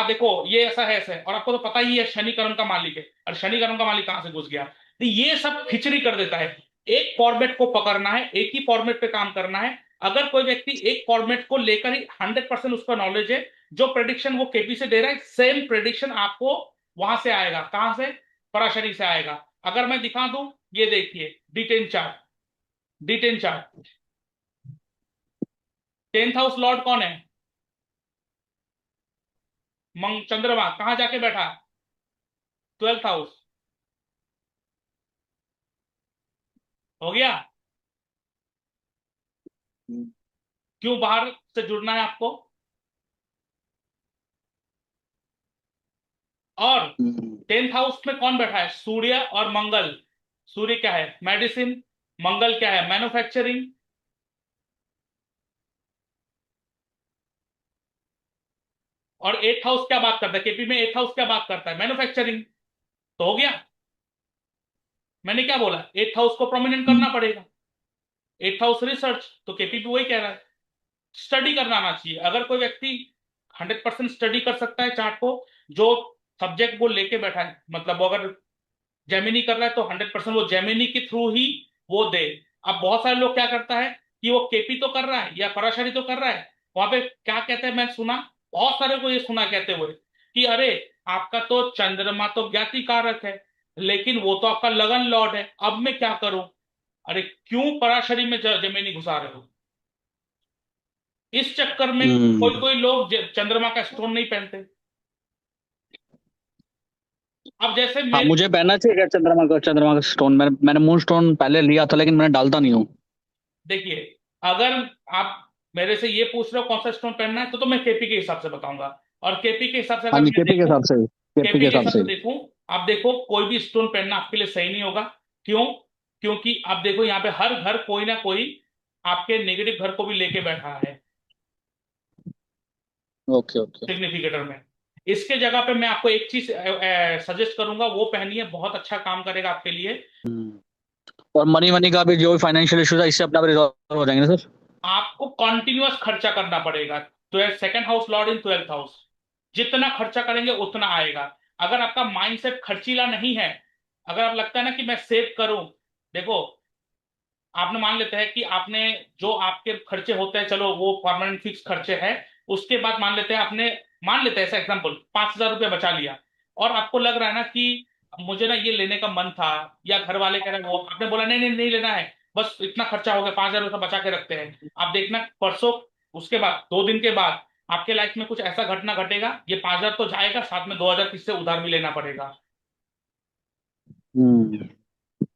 देखो ये ऐसा है, ऐसा है, और आपको तो पता ही है शनि कर्म का मालिक है, और शनि कर्म का मालिक कहां से घुस गया, तो ये सब खिचड़ी कर देता है। एक फॉर्मेट को पकड़ना है, एक ही फॉर्मेट पे काम करना है। अगर कोई व्यक्ति एक फॉर्मेट को लेकर ही 100% उसका नॉलेज है, जो प्रेडिक्शन वो केपी से दे रहा है, सेम प्रेडिक्शन आपको वहां से आएगा, कहां से, पराशरी से आएगा। अगर मैं दिखा दूं, ये देखिए D10 chart, D10 chart, 10th house Lord कौन है, मंग चंद्रमा कहां जाके बैठा, 12th हाउस। हो गया। क्यों बाहर से जुड़ना है आपको। और हम्म 10th हाउस में कौन बैठा है, सूर्य और मंगल। सूर्य क्या है, मेडिसिन, मंगल क्या है, मैन्युफैक्चरिंग। और 8th हाउस क्या बात करता है, केपी में 8th हाउस क्या बात करता है, मैन्युफैक्चरिंग। तो हो गया। मैंने क्या बोला, 8th हाउस को प्रोमिनेंट हम्म करना पड़ेगा। 8th हाउस रिसर्च, तो केपी भी वही कह रहा है, स्टडी करना आना चाहिए। अगर कोई व्यक्ति 100% स्टडी कर सकता है चार्ट को, जो सब्जेक्ट वो लेके बैठा है, मतलब वो अगर जेमिनी कर रहा है तो 100% वो जेमिनी के थ्रू ही वो दे। अब बहुत सारे लोग क्या करता है कि वो केपी तो कर रहा है या पराशरी तो कर रहा है, वहां पे क्या कहते हैं, मैं सुना बहुत सारे को ये सुना कहते हुए कि अरे आपका तो चंद्रमा तो ज्ञाति कारक है, लेकिन वो तो आपका लगन लॉर्ड है, अब मैं क्या करूं। अरे क्यों पराशरी में जेमिनी घुसा रहे हो। इस चक्कर में कोई हम्म। कोई लोग चंद्रमा का स्टोन नहीं पहनते। अब जैसे हाँ, मेरे, मुझे पहनना चाहिए क्या चंद्रमा का स्टोन? मैंने मून स्टोन पहले लिया था, लेकिन मैंने डालता नहीं हूँ। देखिए, अगर आप मेरे से ये पूछ रहे हो कौन सा स्टोन पहनना है, तो मैं केपी के हिसाब से बताऊंगा। और केपी के हिसाब से हाँ अगर जी, मैं केपी के देखूं, हिसाब से, केपी के केपी के हिसाब हिसाब से। से देखूं, आप देखो कोई भी स्टोन पहनना आपके लिए सही नहीं होगा। क्यों, क्योंकि आप देखो यहाँ पे हर घर कोई ना कोई आपके नेगेटिव घर को भी लेके बैठा है ओके ओके। सिग्निफिकेटर में। इसके जगह पे मैं आपको एक चीज सजेस्ट करूंगा, वो पहनिए, बहुत अच्छा काम करेगा आपके लिए। और मनी मनी का भी जो भी फाइनेंशियल इश्यूज है, इससे अपना भी रिजॉल्व हो जाएंगे ना सर? आपको कॉन्टिन्यूअस खर्चा करना पड़ेगा। 2nd हाउस लॉर्ड इन 12th हाउस, जितना खर्चा करेंगे उतना आएगा। अगर आपका माइंडसेट खर्चीला नहीं है, अगर आप लगता है ना कि मैं सेव करूं, देखो आपने मान लेते हैं कि आपने जो आपके खर्चे होते हैं, चलो वो परमानेंट फिक्स खर्चे हैं, उसके बाद मान लेते हैं आपने, मान लेते हैं ऐसा एग्जांपल, 5,000 रुपया बचा लिया, और आपको लग रहा है ना कि मुझे ना ये लेने का मन था, या घर वाले कह रहे हैं, वो आपने बोला नहीं नहीं नहीं लेना है, बस इतना खर्चा हो गया, 5,000 रुपया बचा के रखते हैं। आप देखना परसों, उसके बाद 2 दिन के बाद आपके लाइफ में कुछ ऐसा घटना घटेगा, ये 5,000 तो जाएगा, साथ में 2,000 किससे उधार भी लेना पड़ेगा। हम्म।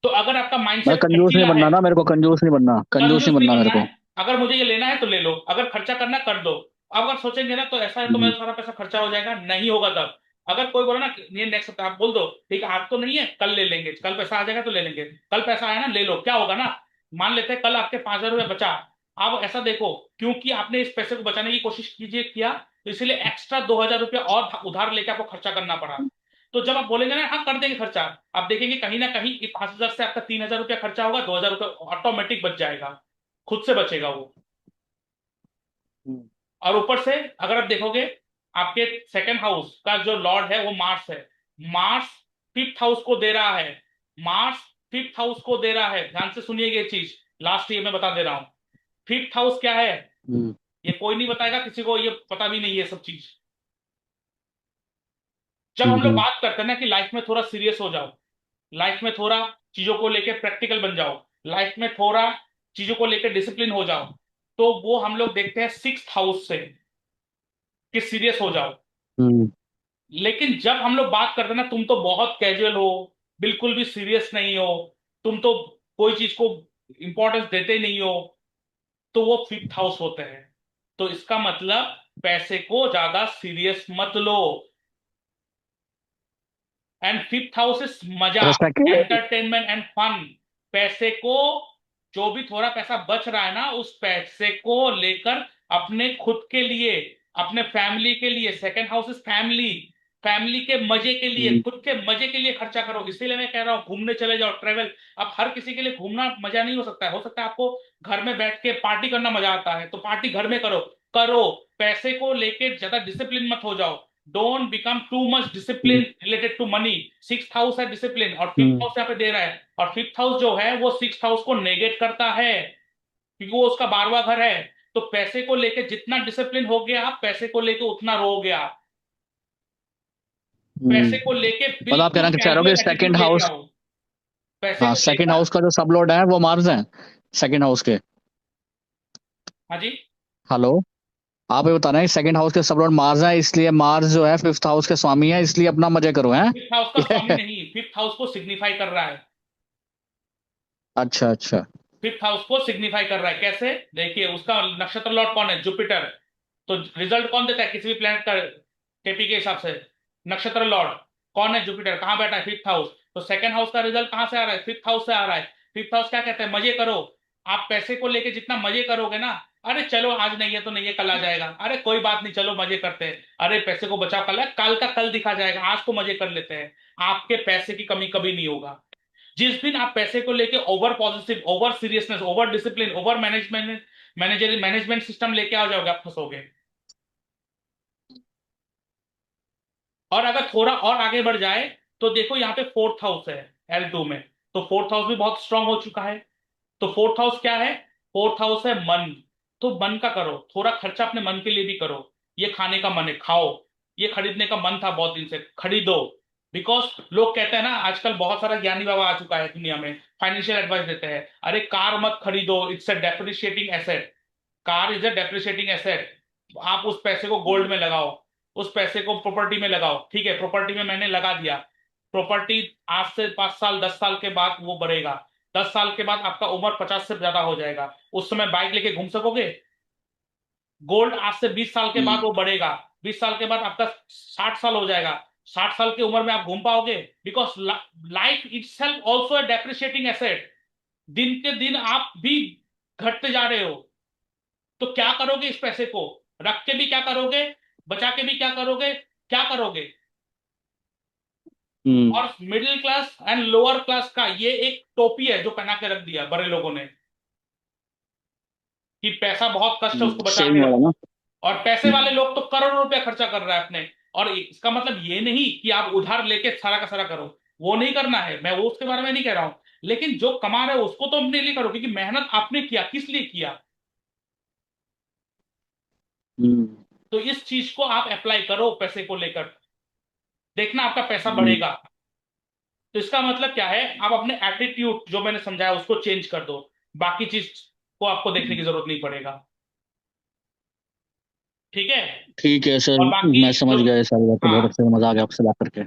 तो अगर आपका मैं माइंडसेट कंजूस नहीं खर्चीला है, बनना ना, मेरे को कंजूस नहीं बनना, कंजूस कंजूस नहीं नहीं बनना मेरे बनना है। को। अगर मुझे ये लेना है तो ले लो, अगर खर्चा करना है, कर दो। अब अगर सोचेंगे ना तो ऐसा है तो हम्म मेरा सारा पैसा खर्चा हो जाएगा, नहीं होगा तब। अगर कोई बोला ना कि ये नेक्स्ट हफ्ते, आप बोल दो ठीक है आज तो नहीं है, कल ले लेंगे, कल पैसा आ जाएगा तो ले लेंगे, कल पैसा आया ना ले लो, क्या होगा ना, मान लेते हैं कल आपके 5,000 रुपये बचा। आप ऐसा देखो, क्योंकि आपने इस पैसे को बचाने की कोशिश कीजिए किया, तो इसलिए एक्स्ट्रा 2,000 रुपया और उधार लेके आपको खर्चा करना पड़ा। तो जब आप बोलेंगे ना हाँ कर देंगे खर्चा, आप देखेंगे कहीं ना कहीं 5,000 से आपका 3,000 रुपया खर्चा होगा, 2,000 रुपया ऑटोमेटिक बच जाएगा, खुद से बचेगा वो। हम्म और ऊपर से अगर आप देखोगे, आपके 2nd हाउस का जो लॉर्ड है वो मार्स है। मार्स 5th हाउस को दे रहा है, मार्स 5th हाउस को दे रहा है, ध्यान से सुनिएगा ये चीज, लास्ट ये मैं बता दे रहा हूं। 5th हाउस क्या है, हम्म ये कोई नहीं बताएगा, किसी को ये पता भी नहीं है ये सब चीज। जब हम लोग हम्म बात करते हैं ना कि लाइफ में थोड़ा सीरियस हो जाओ, लाइफ में थोड़ा चीजों को लेके प्रैक्टिकल बन जाओ, लाइफ में थोड़ा चीजों को लेके डिसिप्लिन हो जाओ, तो वो हम लोग देखते हैं 6th हाउस से कि सीरियस हो जाओ। हम्म लेकिन जब हम लोग बात करते हैं ना, तुम तो बहुत कैजुअल हो, बिल्कुल भी सीरियस नहीं हो, तुम तो कोई चीज को इंपॉर्टेंस देते ही नहीं हो, तो वो 5th हाउस होते हैं। तो इसका मतलब पैसे को ज्यादा सीरियस मत लो। एंड 5th हाउस इज मजा, और सेकंड। Entertainment and fun. पैसे को, जो भी थोड़ा पैसा बच रहा है ना, उस पैसे को लेकर अपने खुद के लिए, अपने फैमिली के लिए, 2nd house is family, family के मजे के लिए, हम्म, खुद के मजे के लिए खर्चा करो। इसीलिए मैं कह रहा हूँ घूमने चले जाओ, ट्रेवल। अब हर किसी के लिए घूमना मजा नहीं हो सकता है, हो सकता है आपको घर में बैठ के पार्टी करना मजा आता है, तो पार्टी घर में करो। करो, पैसे को लेके ज्यादा डिसिप्लिन मत हो जाओ। Don't become too much discipline hmm, related to money. Six house है डिसिप्लिन, और फिफ्थ हम्म, हाउस यहाँ पे दे रहा है, और फिफ्थ हाउस जो है वो सिक्स हाउस को नेगेट करता है, क्योंकि वो उसका 12वां घर है। तो पैसे को लेके जितना डिसिप्लिन हो गया आप, पैसे को लेके उतना रहोगे आप। पैसे को लेके मतलब आप बिल्कुल कहना चाह रहे हो कैजुअल कि सेकंड एटीट्यूड लेके हाउस, आओ। पैसे हाँ को सेकंड लेकर। हाउस का जो सब लॉर्ड है वो मार्स है, सेकंड हाउस के। हाँ जी। हेलो, आप ये बता रहे हैं सेकंड हाउस के सब लॉर्ड मार्स है, इसलिए मार्स जो है फिफ्थ हाउस के स्वामी है, इसलिए अपना मजे करो हैं। फिफ्थ हाउस का स्वामी नहीं, फिफ्थ हाउस को सिग्निफाई कर रहा है। अच्छा अच्छा। फिफ्थ हाउस को सिग्निफाई कर रहा है कैसे, देखिए उसका नक्षत्र लॉर्ड कौन है, जुपिटर। तो रिजल्ट कौन देता है किसी भी प्लेनेट का, केपी के हिसाब से? नक्षत्र लॉर्ड कौन है, जुपिटर। कहाँ बैठा है, फिफ्थ हाउस। तो सेकंड हाउस का रिजल्ट कहाँ से आ रहा है, फिफ्थ हाउस से आ रहा है। फिफ्थ हाउस क्या कहते हैं, मजे करो। आप पैसे को लेके जितना मजे करोगे ना, अरे चलो आज नहीं है तो नहीं है, कल आ जाएगा, अरे कोई बात नहीं चलो मजे करते हैं, अरे पैसे को बचाओ, कल है, कल का कल दिखा जाएगा, आज तो मजे कर लेते हैं। आपके पैसे की कमी कभी नहीं होगा। जिस दिन आप पैसे को लेके over positive, over seriousness, over discipline, over management, management system लेके आ जाओगे, आप फंसोगे। और अगर थोड़ा और आगे बढ़ जाए, तो देखो यहाँ पे फोर्थ हाउस है L2 में। तो फोर्थ हाउस भी बहुत स्ट्रांग हो चुका है। तो फोर्थ हाउस क्या है, फोर्थ हाउस है मन। तो मन का करो, थोड़ा खर्चा अपने मन के लिए भी करो। ये खाने का मन है, खाओ। ये खरीदने का मन था बहुत दिन से, खरीदो। बिकॉज लोग कहते हैं ना, आजकल बहुत सारा ज्ञानी बाबा आ चुका है दुनिया में, फाइनेंशियल एडवाइस देते हैं, अरे कार मत खरीदो, it's a depreciating asset. Car is a depreciating asset. आप उस पैसे को गोल्ड में लगाओ, उस पैसे को प्रॉपर्टी में लगाओ। ठीक है, प्रॉपर्टी में मैंने लगा दिया। प्रॉपर्टी आज से 5 साल 10 साल के बाद वो बढ़ेगा। 10 साल के बाद आपका उम्र 50 से ज्यादा हो जाएगा, उस समय बाइक लेके घूम सकोगे। गोल्ड आज से 20 साल के बाद हम्म, वो बढ़ेगा। 20 साल के बाद आपका 60 साल हो जाएगा। 60 साल की उम्र में आप घूम पाओगे, because life itself also a depreciating asset. दिन के दिन आप भी घटते जा रहे हो। तो क्या करोगे इस पैसे को, रख के भी क्या करोगे, बचा के भी क्या करोगे, क्या करोगे? हम्म, और middle class and lower class का ये एक टोपी है जो पहना के रख दिया बड़े लोगों ने, कि पैसा बहुत कष्ट है उसको बचा सेविंग के वाला रखो। ना। और पैसे वाले हम्म, लोग तो करोड़ों रुपया खर्चा कर रहा है अपने। और इसका मतलब ये नहीं कि आप उधार लेके सारा का सारा करो, वो नहीं करना है, मैं वो उसके बारे में नहीं कह रहा हूं। लेकिन जो कमा रहे हो उसको तो अपने लिए करो, क्योंकि मेहनत आपने किया, किस लिए किया। हम्म, तो इस चीज को आप अप्लाई करो पैसे को लेकर, देखना आपका पैसा हम्म, बढ़ेगा। तो इसका मतलब क्या है, आप अपने एटीट्यूड जो मैंने समझाया उसको चेंज कर दो। बाकी चीज को आपको देखने की जरूरत नहीं पड़ेगा। ठीक है। ठीक है सर, और बाकी मैं समझ जो, गया ये सारी बातें, बहुत हाँ, अच्छा मजा आ गया आपसे बात करके।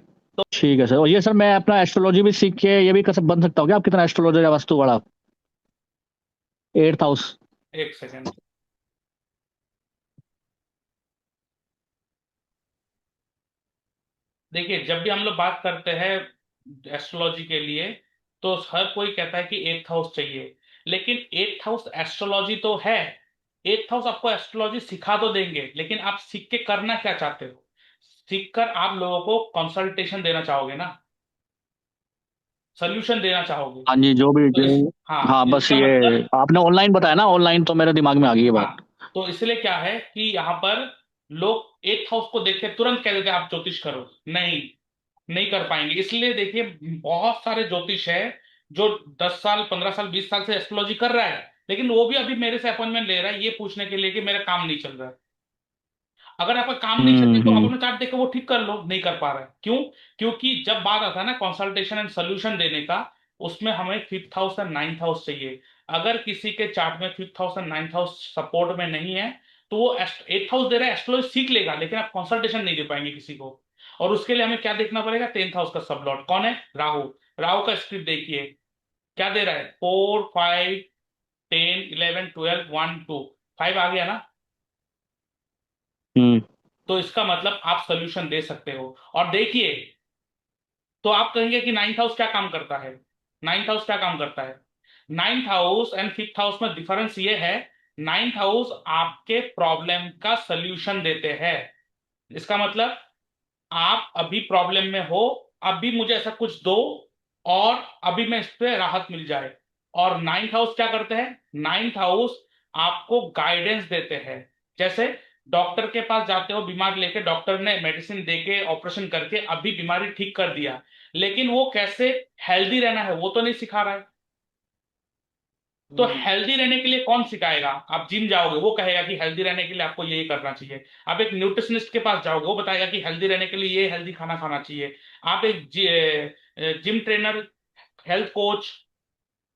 ठीक है सर, और ये सर मैं अपना एस्ट्रोलॉजी भी सीख के ये भी कैसे बन सकता हूँ क्या, आप कितना एस्ट्रोलॉजर या वास्तु वाला, एट्थ हाउस। एक सेकेंड। देखिए जब भी हम लोग बात करते हैं एस्ट्रोलॉजी के लिए, तो हर कोई कहता है कि एट्थ हाउस चाहिए। लेकिन एट्थ हाउस एस्ट्रोलॉजी तो है। एट्थ हाउस आपको एस्ट्रोलॉजी सिखा तो देंगे, लेकिन आप सीख के करना क्या चाहते हो? सीख कर आप लोगों को कंसल्टेशन देना चाहोगे ना, सोल्यूशन देना चाहोगे। हाँ जी, जो भी तो जो। इस, हाँ, हाँ बस इसका ये मतलब, आपने ऑनलाइन बताया ना, ऑनलाइन तो मेरे दिमाग में आ गई ये बात। हाँ, तो इसलिए क्या है कि यहाँ पर लोग एट्थ हाउस को देख के तुरंत कह देते हैं आप ज्योतिष करो। नहीं, नहीं कर पाएंगे। इसलिए देखिए, बहुत सारे ज्योतिष है जो 10 साल 15 साल 20 साल से एस्ट्रोलॉजी कर रहा है, लेकिन वो भी अभी मेरे से अपॉइंटमेंट ले रहा है ये पूछने के लिए कि मेरा काम नहीं चल रहा है। अगर आपका काम नहीं चल रहा है तो आप हम्म, अपना चार्ट देख के वो ठीक कर लो, नहीं कर पा रहा है क्यों? क्योंकि जब बात आता है ना कंसल्टेशन एंड सोल्यूशन देने का, उसमें हमें fifth house and ninth house चाहिए। अगर किसी के चार्ट में fifth house and ninth house support में नहीं है, तो वो एट्थ हाउस दे रहा है, एस्ट्रोलॉजी सीख लेगा, लेकिन आप कंसल्टेशन नहीं दे पाएंगे किसी को। और उसके लिए हमें क्या देखना पड़ेगा, टेंथ हाउस का सब लॉर्ड कौन है, राहु। राहु का स्क्रिप्ट देखिए, क्या दे रहा है, 4 5 10 11 12 1 2, 5 आ गया ना। हम्म, तो इसका मतलब आप सोल्यूशन दे सकते हो। और देखिए, तो आप कहेंगे कि नाइन्थ हाउस क्या काम करता है। नाइन्थ हाउस क्या काम करता है, ninth house and fifth house में डिफरेंस ये है, नाइन्थ हाउस आपके प्रॉब्लम का सोल्यूशन देते हैं। इसका मतलब आप अभी प्रॉब्लम में हो, अभी मुझे ऐसा कुछ दो, और अभी मैं इस पे राहत मिल जाए। और नाइन्थ हाउस क्या करते हैं? नाइन्थ हाउस आपको गाइडेंस देते हैं। जैसे डॉक्टर के पास जाते हो बीमार लेके, डॉक्टर ने मेडिसिन देके ऑपरेशन करके अभी बीमारी ठीक कर दिया, लेकिन वो कैसे हेल्दी रहना है वो तो नहीं सिखा रहा है। तो हम्म। हेल्दी रहने के लिए कौन सिखाएगा? आप जिम जाओगे, वो कहेगा कि हेल्दी रहने के लिए आपको यही करना चाहिए। आप एक न्यूट्रिशनिस्ट के पास जाओगे, वो बताएगा कि हेल्दी रहने के लिए ये हेल्दी खाना खाना चाहिए। आप एक gym trainer, health coach,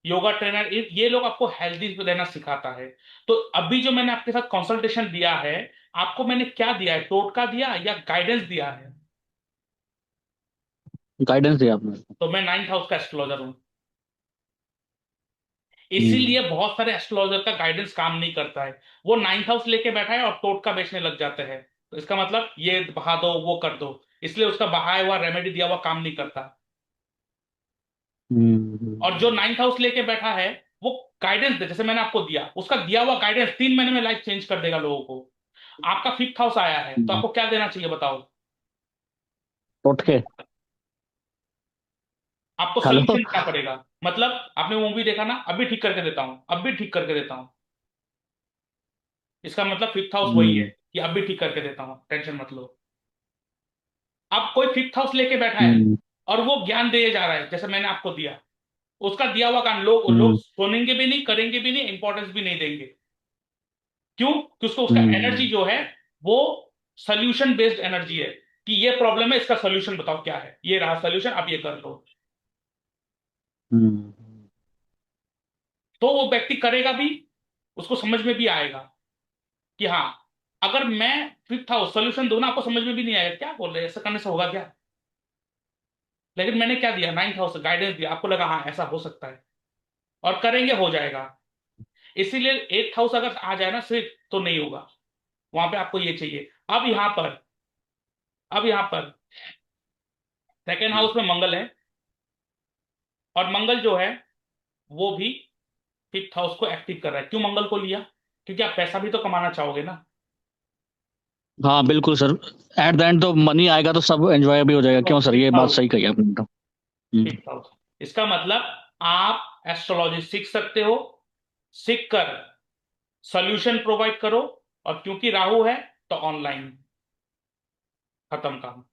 yoga trainer, ये लोग आपको हेल्दी रहना सिखाता है। तो अभी जो मैंने आपके साथ कंसल्टेशन दिया है, आपको मैंने क्या दिया है? टोटका दिया या गाइडेंस दिया है? गाइडेंस दिया आपने। तो मैं नाइन्थ हाउस का एस्ट्रोलॉजर हूँ। हम्म। इसीलिए बहुत सारे एस्ट्रोलॉजर का गाइडेंस काम नहीं करता है। वो नाइन्थ हाउस लेके बैठा है और टोटका बेचने लग जाते हैं। तो इसका मतलब ये बहा दो, वो कर दो, इसलिए उसका बहाया हुआ रेमेडी दिया हुआ काम नहीं करता। और जो नाइन्थ हाउस लेके बैठा है, वो गाइडेंस दे, जैसे मैंने आपको दिया, उसका दिया हुआ गाइडेंस 3 महीने में लाइफ चेंज कर देगा लोगों को। आपका फिफ्थ हाउस आया है, तो हम्म। आपको क्या देना चाहिए बताओ? टोटके। आपको हेलो। सोल्यूशन देना पड़ेगा। मतलब आपने वो मूवी देखा ना, अभी ठीक करके देता हूँ, अभी ठीक करके देता हूँ। इसका मतलब फिफ्थ हाउस वही है हम्म। कि अभी ठीक करके देता हूँ, टेंशन मत लो। अब कोई फिफ्थ हाउस लेके बैठा है हम्म। और वो ज्ञान दिए जा रहा है जैसे मैंने आपको दिया, उसका दिया हुआ काम लोग लोग हम्म। सुनेंगे भी नहीं, करेंगे भी नहीं, इंपॉर्टेंस भी नहीं देंगे। क्यों? कि उसको, उसका एनर्जी हम्म। जो है वो सोल्यूशन बेस्ड एनर्जी है, कि ये प्रॉब्लम है, इसका सोल्यूशन बताओ क्या है, ये रहा सोल्यूशन, अब ये कर लो। हम्म। तो वो व्यक्ति करेगा भी, उसको समझ में भी आएगा कि हाँ, अगर मैं फिफ्थ हाउस सोल्यूशन दूं ना, आपको समझ में भी नहीं आएगा क्या बोल रहे हैं, ऐसा करने से होगा क्या। लेकिन मैंने क्या दिया? नाइन्थ हाउस गाइडेंस दिया, आपको लगा हाँ ऐसा हो सकता है, और करेंगे हो जाएगा। इसीलिए एट्थ हाउस अगर आ जाए ना सिर्फ, तो नहीं होगा। वहां पे आपको ये चाहिए। अब यहां पर, अब यहां पर सेकेंड हाउस में मंगल है, और मंगल जो है वो भी फिफ्थ हाउस को एक्टिव कर रहा है। क्यों मंगल को लिया? क्योंकि आप पैसा भी तो कमाना चाहोगे ना। हाँ बिल्कुल सर। एट द एंड तो मनी आएगा तो सब एंजॉय भी हो जाएगा, तो क्यों सर, ये फिफ्थ बात हाउस, सही कही आपने तो। हम्म। फिफ्थ हाउस, इसका मतलब आप एस्ट्रोलॉजी सीख सकते हो, सीख कर सॉल्यूशन प्रोवाइड करो। और क्योंकि राहु है, तो ऑनलाइन, खत्म काम।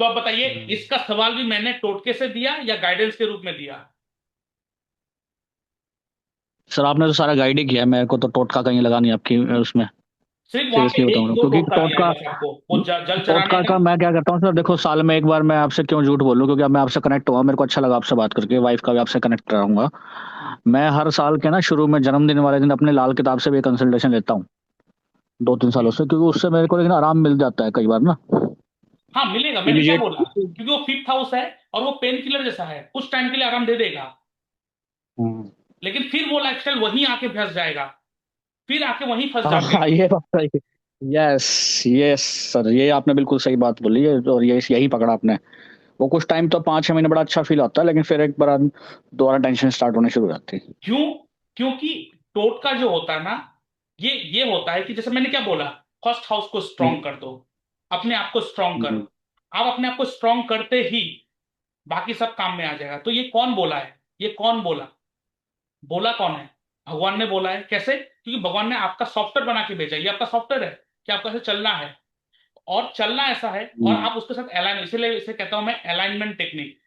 तो अब बताइए, इसका सवाल भी मैंने टोटके से दिया या गाइडेंस के रूप में दिया? सर आपने तो सारा गाइड ही किया है, मेरे को तो टोटका कहीं लगा नहीं आपकी उसमें। सिर्फ वहां पे सीरियसली एक बताऊँ दो क्योंकि टोटका दिया है टोटका, बस आपको, वो जल चढ़ाने टोटका का। का मैं क्या करता हूँ सर, देखो साल में एक बार मैं आपसे क्यों झूठ बोलूँ, क्योंकि अब मैं आपसे कनेक्ट हुआ, मेरे को अच्छा लगा आपसे बात करके, वाइफ का भी आपसे कनेक्ट रहूंगा। मैं हर साल के ना शुरू में जन्मदिन वाले दिन अपने लाल किताब से भी कंसल्टेशन लेता हूँ, 2-3 सालों से, क्योंकि उससे मेरे को लेकिन आराम मिल जाता है कई बार ना। हाँ मिलेगा, मैंने क्या इमीडिएट। बोला? क्योंकि वो फिफ्थ हाउस है, और वो पेन किलर जैसा है, कुछ टाइम के लिए आराम दे देगा, लेकिन फिर वो लाइफस्टाइल वहीं आके फंस जाएगा, फिर आके वहीं फंस हाँ जाते हाँ, हैं। ये बात सही। यस। यस सर, ये आपने बिल्कुल सही बात बोली है, और ये यही पकड़ा आपने। वो कुछ टाइम तो 5-6 महीने बड़ा अच्छा फील होता है, लेकिन फिर एक बार दोबारा टेंशन स्टार्ट होने शुरू हो जाती है। क्यों? क्योंकि टोटका जो होता है ना, ये होता है कि जैसे मैंने क्या बोला, फर्स्ट हाउस को स्ट्रांग कर दो, अपने आप को स्ट्रांग करो। हम्म। आप अपने आप को स्ट्रांग करते ही बाकी सब काम में आ जाएगा। तो ये कौन बोला है? ये कौन बोला? बोला कौन है? भगवान ने बोला है। कैसे? क्योंकि भगवान ने आपका सॉफ्टवेयर बना के भेजा, ये आपका सॉफ्टवेयर है कि आपको ऐसे चलना है, और चलना ऐसा है, और हम्म। आप उसके साथ अलाइन, इसीलिए इसे कहता हूं मैं अलाइनमेंट टेक्निक।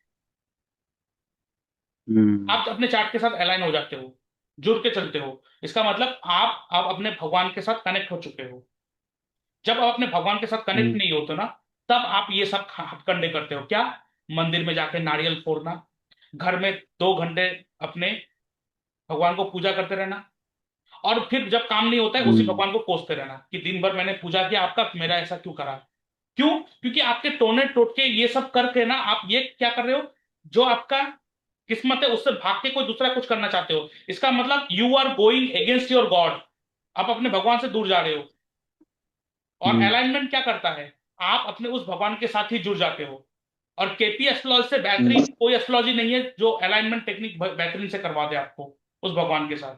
हम्म। आप अपने चार्ट के साथ अलाइन हो जाते हो, जुड़ के चलते हो। इसका मतलब आप अपने भगवान के साथ कनेक्ट हो चुके हो। जब आप अपने भगवान के साथ कनेक्ट हम्म। नहीं होते ना, तब आप ये सब हथकंडे करते हो। क्या? मंदिर में जाके नारियल फोड़ना, घर में 2 घंटे अपने भगवान को पूजा करते रहना, और फिर जब काम नहीं होता है उसी हम्म। भगवान को कोसते रहना कि दिन भर मैंने पूजा किया आपका, मेरा ऐसा क्यों करा। क्यों? क्योंकि आपके टोने टोटके ये सब करके ना, आप ये क्या कर रहे हो, जो आपका किस्मत है उससे भाग के कोई दूसरा कुछ करना चाहते हो। इसका मतलब you are going against your god, आप अपने भगवान से दूर जा रहे हो। और हम्म। अलाइनमेंट क्या करता है? आप अपने उस भगवान के साथ ही जुड़ जाते हो। और केपी एस्ट्रोलॉजी से हम्म। बेहतरीन कोई एस्ट्रोलॉजी नहीं है जो अलाइनमेंट टेक्निक बेहतरीन से करवा दे आपको उस भगवान के साथ।